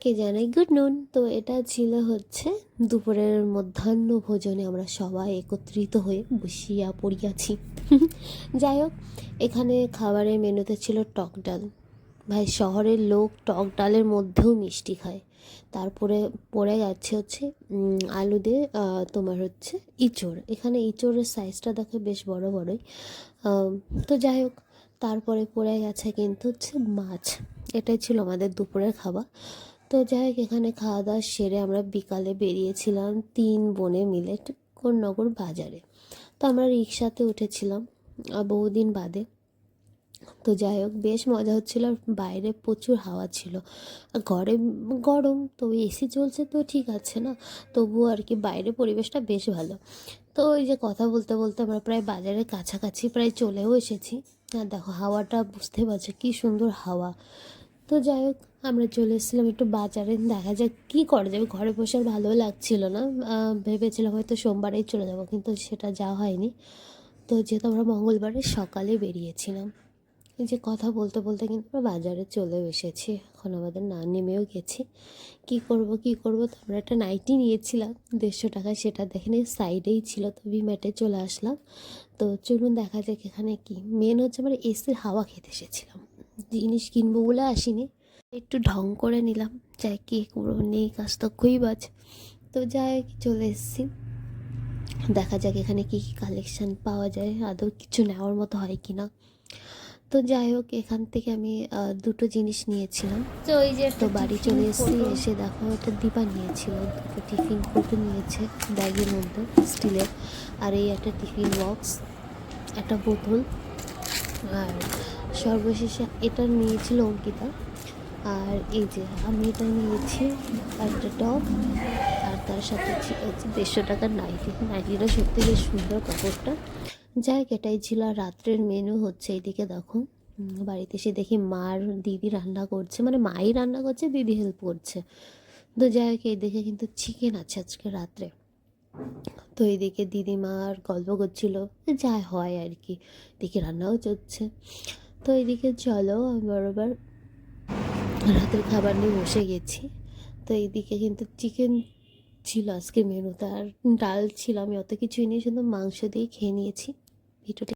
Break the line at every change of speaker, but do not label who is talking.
সবাইকে জানাই গুড নুন। তো এটা ছিল হচ্ছে দুপুরের মধ্যাহ্ন ভোজনে আমরা সবাই একত্রিত হয়ে বসিয়া পড়িয়াছি। যাই হোক, এখানে খাবারের মেনুতে ছিল টক ডাল। ভাই, শহরের লোক টক ডালের মধ্যেও মিষ্টি খায়। তারপরে পড়ে যাচ্ছে হচ্ছে আলু দিয়ে তোমার হচ্ছে ইঁচড়। এখানে ইঁচড়ের সাইজটা দেখো বেশ বড় বড়ই। তো যাই হোক, তারপরে পড়ে গেছে কিন্তু হচ্ছে মাছ। এটাই ছিল আমাদের দুপুরের খাবার। তো যাই হোক, এখানে খাওয়া দাওয়া সেরে আমরা বিকালে বেরিয়েছিলাম 3 বোনে মিলে কোন্নগর বাজারে। তো আমরা রিক্সাতে উঠেছিলাম বহুদিন বাদে। তো যাই হোক, বেশ মজা হচ্ছিল। আর বাইরে প্রচুর হাওয়া ছিল, আর ঘরে গরম, তো এসি চলছে তো ঠিক আছে না, তবুও আর কি বাইরে পরিবেশটা বেশ ভালো। তো ওই যে কথা বলতে বলতে আমরা প্রায় বাজারের কাছাকাছি প্রায় চলেও এসেছি। আর দেখো হাওয়াটা বুঝতে পারছো কী সুন্দর হাওয়া। তো যাই হোক, আমরা চলে এসেছিলাম একটু বাজারে, দেখা যাক কী করা যাবে। ঘরে বসে আর ভালো লাগছিল না। ভেবেছিলাম হয়তো সোমবারেই চলে যাব, কিন্তু সেটা যাওয়া হয়নি। তো যেহেতু আমরা মঙ্গলবারে সকালে বেরিয়েছিলাম, এই যে কথা বলতে বলতে কিন্তু আমরা বাজারে চলেও এসেছি। এখন আমাদের না নেমেও গেছি। কী করবো, তো আমরা একটা নাইটি নিয়েছিলাম 150 টাকা, সেটা দেখে নিয়ে সাইডেই ছিল, তো ভিমেটে চলে আসলাম। তো চলুন দেখা যাক এখানে কি মেন হচ্ছে। আমরা এসির হাওয়া খেতে এসেছিলাম, জিনিস কিনবো বলে আসিনি। একটু ঢং করে নিলাম, যাই কি করবো, নেই কাজ তো বাজ। তো যাই চলে এসেছি, দেখা যাক এখানে কী কী কালেকশান পাওয়া যায়, আদৌ কিছু নেওয়ার মতো হয় কি না। তো যাই হোক, এখান থেকে আমি দুটো জিনিস নিয়েছিলাম। তো বাড়ি চলে এসেছি, এসে দেখো একটা দিবা নিয়েছিল, দুটো টিফিন কৌটো নিয়েছে ব্যাগের মধ্যে স্টিলের, আর এই একটা টিফিন বক্স, একটা বোতল, আর সর্বশেষে এটা নিয়েছিল অঙ্কিতা। আর এই যে আমি এটা নিয়েছি একটা টপ, আর তার সাথে ছিল 150 টাকার নাইটিটা সত্যি বেশ সুন্দর কাপড়টা। যাই হোক, এটাই ছিল। আর রাত্রের মেনু হচ্ছে এইদিকে দেখো, বাড়িতে এসে দেখি মার দিদি রান্না করছে, মানে মাই রান্না করছে, দিদি হেল্প করছে। তো যাই হোক, এই দেখে কিন্তু চিকেন আছে আজকে রাত্রে। তো এইদিকে দিদিমার গল্প করছিল, যা হয় আর কি, দেখি রান্নাও চলছে। তো এইদিকে চলো আমি বরাবর রাতের খাবার নিয়ে বসে গেছি। তো এইদিকে কিন্তু চিকেন ছিল আজকে মেনুতে, আর ডাল ছিল। আমি অত কিছুই নিয়ে শুধু মাংস দিয়ে খেয়ে নিয়েছি। ভিডিওটি